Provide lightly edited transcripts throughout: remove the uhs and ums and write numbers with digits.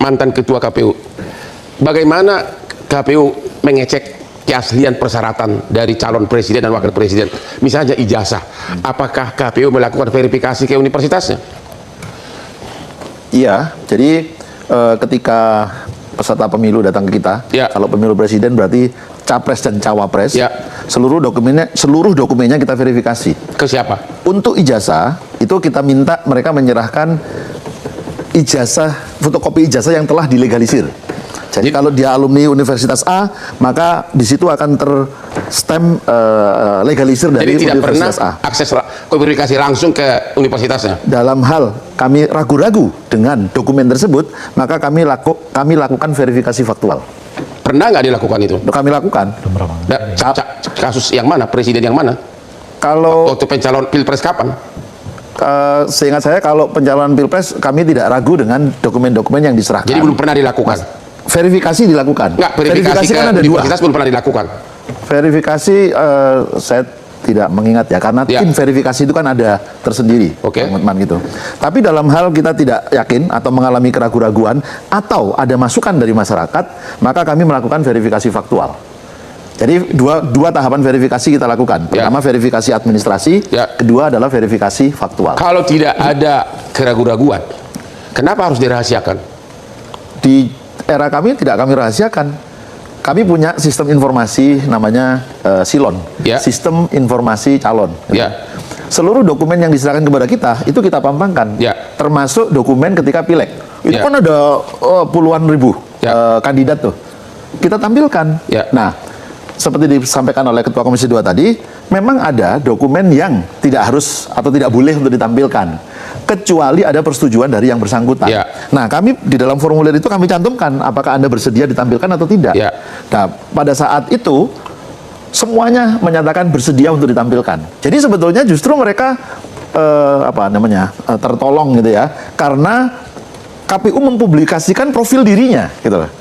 mantan ketua KPU, bagaimana KPU mengecek keaslian persyaratan dari calon presiden dan wakil presiden, misalnya ijazah? Apakah KPU melakukan verifikasi ke universitasnya? Iya, jadi ketika peserta pemilu datang ke kita, ya, kalau pemilu presiden berarti capres dan cawapres, ya, seluruh dokumennya kita verifikasi. Ke siapa? Untuk ijazah itu kita minta mereka menyerahkan ijazah, fotokopi ijazah yang telah dilegalisir. Jadi kalau dia alumni Universitas A, maka di situ akan terstem legalisir dari Universitas A. Jadi tidak pernah akses verifikasi langsung ke universitasnya? Dalam hal kami ragu-ragu dengan dokumen tersebut, maka kami lakukan verifikasi faktual. Pernah nggak dilakukan itu? Kami lakukan. Kasus yang mana? Presiden yang mana? Kalau waktu pencalon Pilpres kapan? Seingat saya kalau pencalonan Pilpres kami tidak ragu dengan dokumen-dokumen yang diserahkan. Jadi belum pernah dilakukan? Verifikasi dilakukan. Nggak, verifikasi kan ada universitas belum pernah dilakukan? Verifikasi saya tidak mengingat ya, karena tim verifikasi itu kan ada tersendiri, teman-teman gitu. Tapi dalam hal kita tidak yakin atau mengalami keraguan-raguan atau ada masukan dari masyarakat, maka kami melakukan verifikasi faktual. Jadi dua tahapan verifikasi kita lakukan. Pertama verifikasi administrasi, kedua adalah verifikasi faktual. Kalau tidak ada keraguan-raguan, kenapa harus dirahasiakan? Di era kami tidak kami rahasiakan. Kami punya sistem informasi namanya Silon, Sistem Informasi Calon. Seluruh dokumen yang diserahkan kepada kita itu kita pampangkan, termasuk dokumen ketika pileg. Itu kan ada puluhan ribu kandidat tuh, kita tampilkan. Nah, seperti disampaikan oleh Ketua Komisi 2 tadi, memang ada dokumen yang tidak harus atau tidak boleh untuk ditampilkan, kecuali ada persetujuan dari yang bersangkutan. Nah, kami di dalam formulir itu kami cantumkan apakah Anda bersedia ditampilkan atau tidak. Nah, pada saat itu semuanya menyatakan bersedia untuk ditampilkan. Jadi sebetulnya justru mereka tertolong gitu ya, karena KPU mempublikasikan profil dirinya gitu loh.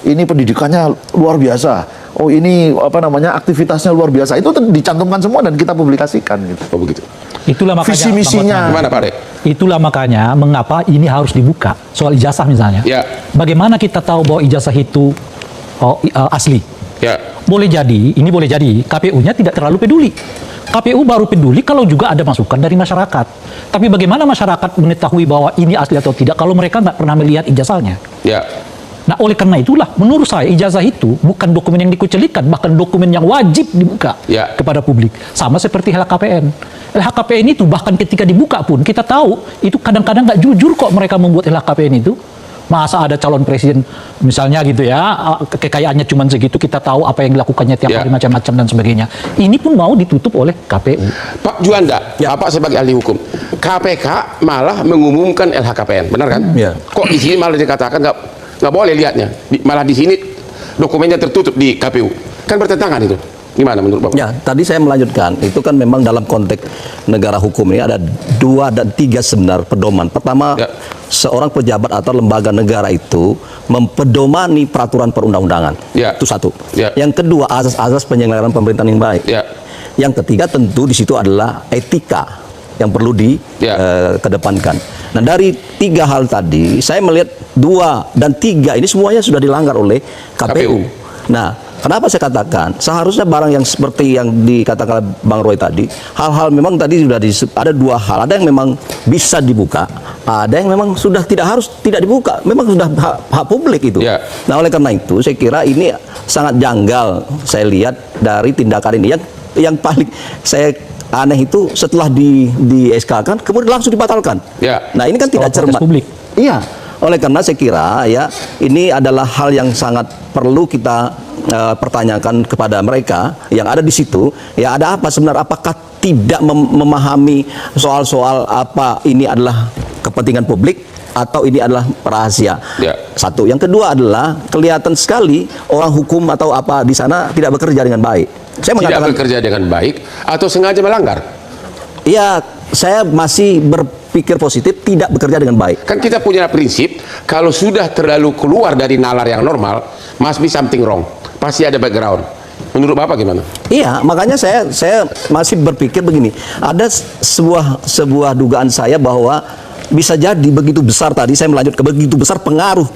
Ini pendidikannya luar biasa. Oh, ini aktivitasnya luar biasa. Itu dicantumkan semua dan kita publikasikan gitu. Oh, begitu. Itulah makanya visi misinya. Gimana, Pak Rek? Itulah makanya mengapa ini harus dibuka soal ijazah misalnya. Bagaimana kita tahu bahwa ijazah itu asli? Boleh jadi KPU-nya tidak terlalu peduli. KPU baru peduli kalau juga ada masukan dari masyarakat. Tapi bagaimana masyarakat mengetahui bahwa ini asli atau tidak kalau mereka nggak pernah melihat ijazahnya? Nah, oleh karena itulah menurut saya ijazah itu bukan dokumen yang dikucilkan, bahkan dokumen yang wajib dibuka kepada publik. Sama seperti LHKPN. LHKPN itu bahkan ketika dibuka pun kita tahu itu kadang-kadang nggak jujur kok mereka membuat LHKPN itu. Masa ada calon presiden misalnya gitu ya, kekayaannya cuma segitu, kita tahu apa yang dilakukannya tiap hari macam-macam dan sebagainya. Ini pun mau ditutup oleh KPU. Pak Juanda, Bapak sebagai ahli hukum, KPK malah mengumumkan LHKPN, benar kan? Kok di sini malah dikatakan nggak boleh lihatnya, malah di sini dokumennya tertutup di KPU, kan bertentangan itu. Gimana menurut Bapak? Ya, tadi saya melanjutkan, itu kan memang dalam konteks negara hukum ini ada 2 dan 3 sebenarnya pedoman. Pertama, seorang pejabat atau lembaga negara itu mempedomani peraturan perundang-undangan. Itu satu. Yang kedua, asas-asas penyelenggaraan pemerintahan yang baik. Yang ketiga tentu di situ adalah etika yang perlu dikedepankan. Nah, dari 3 hal tadi, saya melihat 2 dan 3 ini semuanya sudah dilanggar oleh KPU. Nah, kenapa saya katakan seharusnya barang yang seperti yang dikatakan Bang Roy tadi, hal-hal memang tadi sudah ada 2 hal, ada yang memang bisa dibuka, ada yang memang sudah tidak dibuka, memang sudah hak publik itu. Nah, oleh karena itu saya kira ini sangat janggal saya lihat dari tindakan ini. Yang paling saya aneh itu setelah di SK kan kemudian langsung dibatalkan. Nah, ini kan tidak cermat publik. Oleh karena saya kira ini adalah hal yang sangat perlu kita pertanyakan kepada mereka yang ada di situ. Ada apa sebenarnya? Apakah tidak memahami soal-soal apa ini adalah kepentingan publik atau ini adalah rahasia? Satu. Yang kedua adalah kelihatan sekali orang hukum atau apa di sana tidak bekerja dengan baik. Saya mengatakan tidak bekerja dengan baik atau sengaja melanggar? Saya masih berpikir positif, tidak bekerja dengan baik. Kan kita punya prinsip, kalau sudah terlalu keluar dari nalar yang normal, must be something wrong. Pasti ada background. Menurut Bapak gimana? Makanya saya masih berpikir begini. Ada sebuah dugaan saya bahwa bisa jadi begitu besar tadi, saya melanjut ke begitu besar pengaruh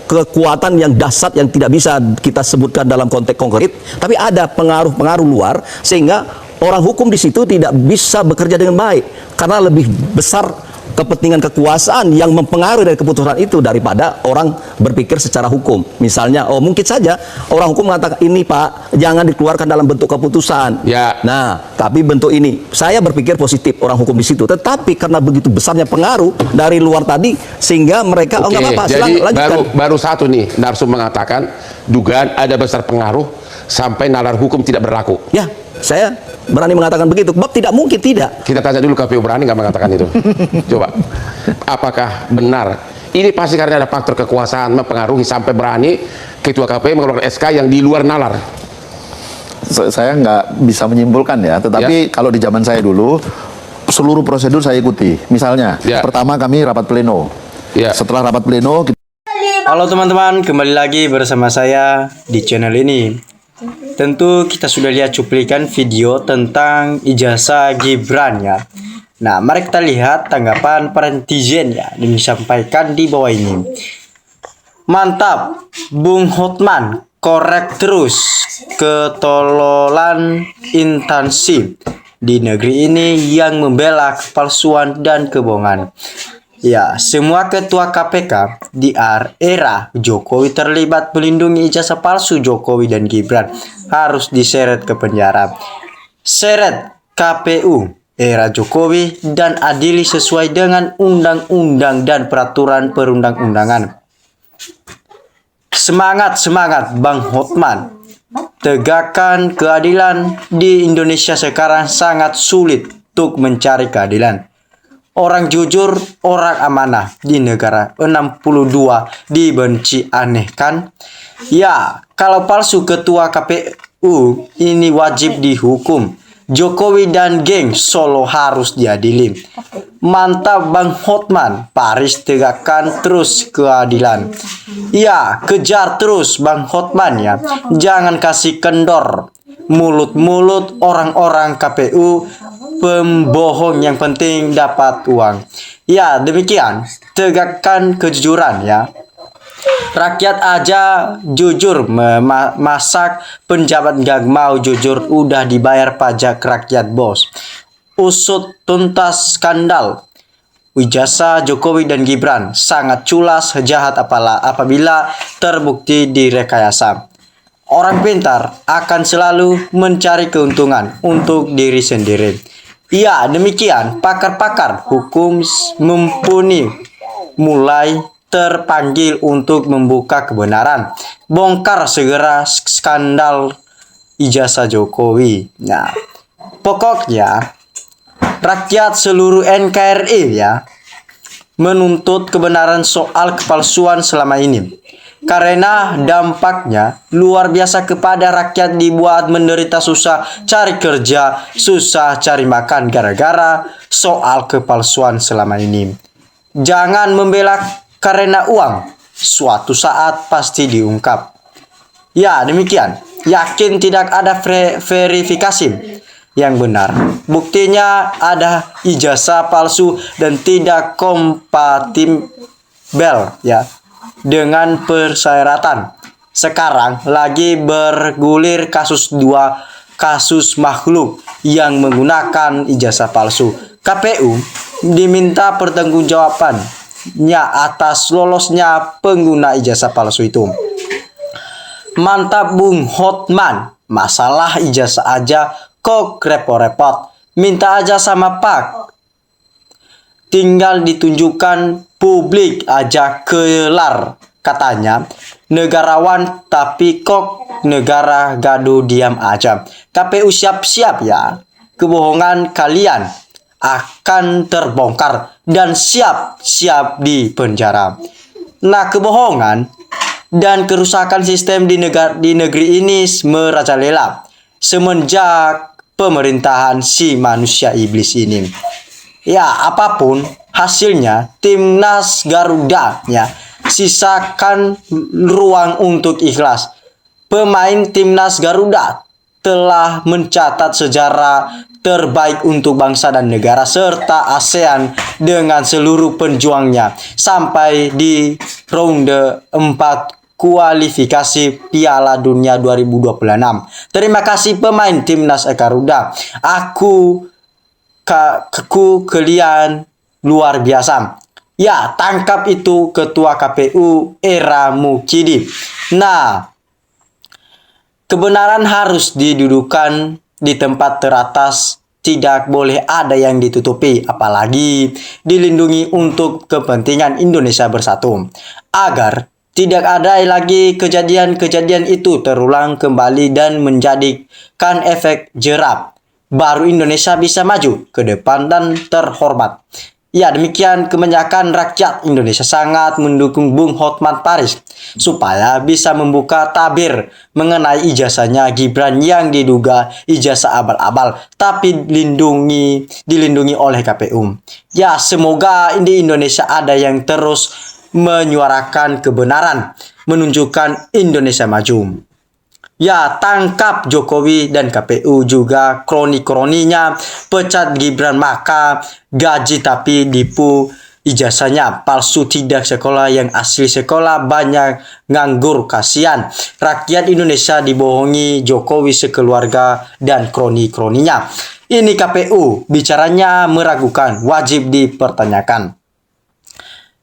kekuatan yang dahsyat yang tidak bisa kita sebutkan dalam konteks konkret, tapi ada pengaruh-pengaruh luar sehingga orang hukum di situ tidak bisa bekerja dengan baik karena lebih besar kepentingan kekuasaan yang mempengaruhi dari keputusan itu daripada orang berpikir secara hukum. Misalnya, mungkin saja orang hukum mengatakan ini Pak, jangan dikeluarkan dalam bentuk keputusan. Ya. Nah, tapi bentuk ini, saya berpikir positif orang hukum di situ. Tetapi karena begitu besarnya pengaruh dari luar tadi, sehingga mereka nggak apa-apa. Jadi baru satu nih, Narsum mengatakan dugaan ada besar pengaruh sampai nalar hukum tidak berlaku. Ya, saya berani mengatakan begitu. Sebab tidak mungkin tidak. Kita tanya dulu KPU berani nggak mengatakan itu? Coba, apakah benar? Ini pasti karena ada faktor kekuasaan mempengaruhi sampai berani Ketua KPU mengeluarkan SK yang di luar nalar. Saya nggak bisa menyimpulkan ya, tetapi kalau di zaman saya dulu seluruh prosedur saya ikuti. Misalnya, pertama kami rapat pleno. Setelah rapat pleno, halo teman-teman, kembali lagi bersama saya di channel ini. Tentu kita sudah lihat cuplikan video tentang ijazah Gibran ya. Nah, mari kita lihat tanggapan para netizen ya yang disampaikan di bawah ini. Mantap, Bung Hotman, korek terus ketololan instansi di negeri ini yang membela kepalsuan dan kebohongan. Ya, semua ketua KPK di era Jokowi terlibat melindungi ijazah palsu Jokowi dan Gibran harus diseret ke penjara. Seret KPU era Jokowi dan adili sesuai dengan undang-undang dan peraturan perundang-undangan. Semangat Bang Hotman. Tegakkan keadilan di Indonesia sekarang sangat sulit untuk mencari keadilan. Orang jujur, orang amanah di negara 62 dibenci, aneh kan? Ya, kalau palsu ketua KPU ini wajib dihukum. Jokowi dan geng Solo harus diadili. Mantap Bang Hotman, Paris tegakkan terus keadilan. Ya, kejar terus Bang Hotman ya. Jangan kasih kendor mulut-mulut orang-orang KPU pembohong, yang penting dapat uang. Ya, demikian. Tegakkan kejujuran ya. Rakyat aja jujur memasak, penjabat gak mau jujur, udah dibayar pajak rakyat bos. Usut tuntas skandal ijazah Jokowi dan Gibran, sangat culas, jahat apabila terbukti direkayasa. Orang pintar akan selalu mencari keuntungan untuk diri sendiri. Ya, demikian pakar-pakar hukum mumpuni mulai terpanggil untuk membuka kebenaran. Bongkar segera skandal ijazah Jokowi. Nah, pokoknya rakyat seluruh NKRI ya menuntut kebenaran soal kepalsuan selama ini. Karena dampaknya luar biasa kepada rakyat, dibuat menderita, susah cari kerja, susah cari makan gara-gara soal kepalsuan selama ini. Jangan membela karena uang, suatu saat pasti diungkap. Ya, demikian. Yakin tidak ada verifikasi yang benar. Buktinya ada ijazah palsu dan tidak kompatibel ya dengan persyaratan. Sekarang lagi bergulir kasus makhluk yang menggunakan ijazah palsu. KPU diminta pertanggungjawabannya atas lolosnya pengguna ijazah palsu itu. Mantap Bung Hotman, masalah ijazah aja kok repot-repot. Minta aja sama Pak, tinggal ditunjukkan publik aja kelar. Katanya negarawan tapi kok negara gaduh diam aja. KPU siap-siap ya, kebohongan kalian akan terbongkar dan siap-siap di penjara. Nah, kebohongan dan kerusakan sistem di negeri ini merajalela semenjak pemerintahan si manusia iblis ini. Ya, apapun hasilnya, timnas Garuda ya sisakan ruang untuk ikhlas. Pemain timnas Garuda telah mencatat sejarah terbaik untuk bangsa dan negara serta ASEAN dengan seluruh penjuangnya sampai di ronde 4 kualifikasi Piala Dunia 2026. Terima kasih pemain timnas Garuda. Aku kalian luar biasa. Ya, tangkap itu Ketua KPU Era Mukidi. Nah, kebenaran harus didudukan di tempat teratas, tidak boleh ada yang ditutupi, apalagi dilindungi untuk kepentingan Indonesia bersatu. Agar tidak ada lagi kejadian-kejadian itu terulang kembali dan menjadikan efek jerah. Baru Indonesia bisa maju ke depan dan terhormat. Ya, demikian kebanyakan rakyat Indonesia sangat mendukung Bung Hotman Paris supaya bisa membuka tabir mengenai ijazahnya Gibran yang diduga ijazah abal-abal tapi dilindungi oleh KPU. Ya, semoga di Indonesia ada yang terus menyuarakan kebenaran, menunjukkan Indonesia maju. Ya, tangkap Jokowi dan KPU juga kroni-kroninya, pecat Gibran maka gaji tapi dipu ijazahnya, palsu tidak sekolah yang asli sekolah, banyak nganggur, kasihan. Rakyat Indonesia dibohongi Jokowi sekeluarga dan kroni-kroninya. Ini KPU bicaranya meragukan, wajib dipertanyakan.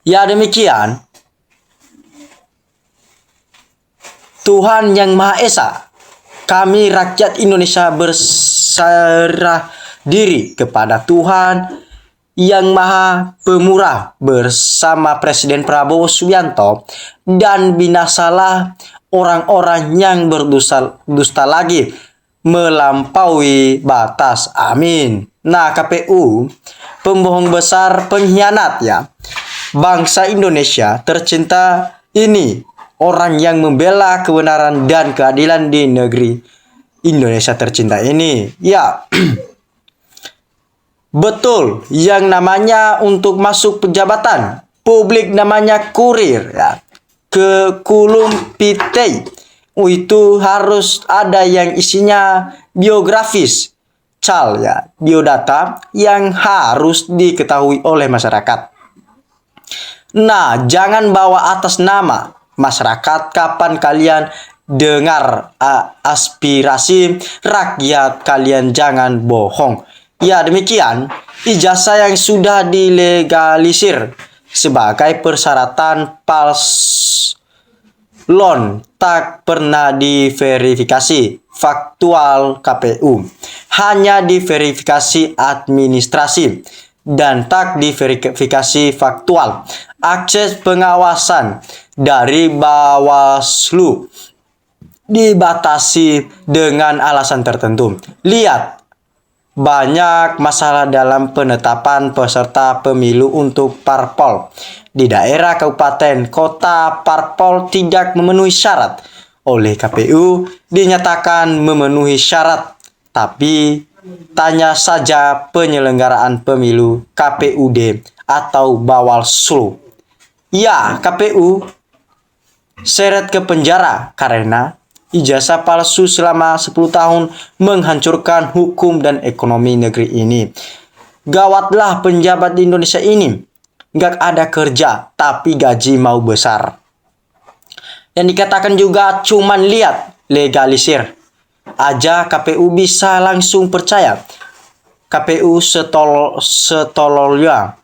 Ya, demikian. Tuhan Yang Maha Esa, kami rakyat Indonesia berserah diri kepada Tuhan Yang Maha Pemurah bersama Presiden Prabowo Subianto dan binasalah orang-orang yang berdusta lagi melampaui batas. Amin. Nah, KPU pembohong besar, pengkhianat ya. Bangsa Indonesia tercinta ini, orang yang membela kebenaran dan keadilan di negeri Indonesia tercinta ini. Ya, betul, yang namanya untuk masuk pejabatan publik namanya kurir ya, ke Kulum Pitei, itu harus ada yang isinya biografis, ya, biodata yang harus diketahui oleh masyarakat. Nah, jangan bawa atas nama masyarakat. Kapan kalian dengar aspirasi rakyat, kalian jangan bohong. Ya, demikian ijazah yang sudah dilegalisir sebagai persyaratan paslon tak pernah diverifikasi faktual KPU, hanya diverifikasi administrasi dan tak diverifikasi faktual. Akses pengawasan dari Bawaslu dibatasi dengan alasan tertentu. Lihat, banyak masalah dalam penetapan peserta pemilu untuk parpol. Di daerah kabupaten kota parpol tidak memenuhi syarat. Oleh KPU dinyatakan memenuhi syarat. Tapi tanya saja penyelenggaraan pemilu KPUD atau Bawaslu. Ya, KPU seret ke penjara karena ijazah palsu selama 10 tahun menghancurkan hukum dan ekonomi negeri ini. Gawatlah penjabat di Indonesia ini. Nggak ada kerja, tapi gaji mau besar. Yang dikatakan juga cuman lihat, legalisir aja KPU bisa langsung percaya. KPU setololnya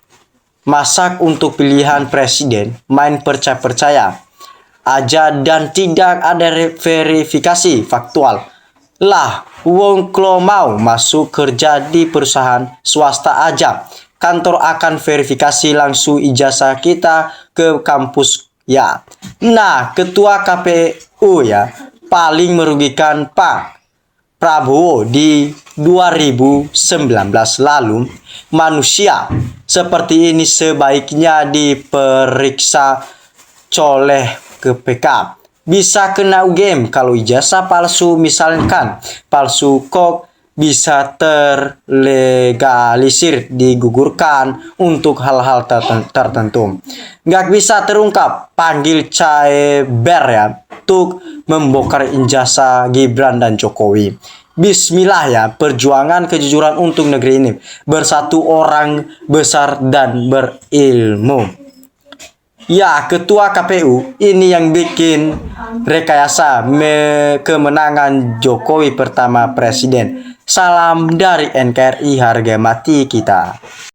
masak untuk pilihan presiden, main percaya-percaya aja dan tidak ada verifikasi faktual. Lah, wong klo mau masuk kerja di perusahaan swasta aja, kantor akan verifikasi langsung ijazah kita ke kampus ya. Nah, ketua KPU ya paling merugikan Pak Prabowo di 2019 lalu. Manusia seperti ini sebaiknya diperiksa oleh KPK. Bisa kena UGM kalau ijazah palsu, misalkan palsu kok bisa terlegalisir, digugurkan untuk hal-hal tertentu. Nggak bisa terungkap, panggil CAEBER ya untuk membongkar ijazah Gibran dan Jokowi. Bismillah ya, perjuangan kejujuran untuk negeri ini. Bersatu orang besar dan berilmu. Ya, ketua KPU ini yang bikin rekayasa kemenangan Jokowi pertama presiden. Salam dari NKRI, harga mati kita.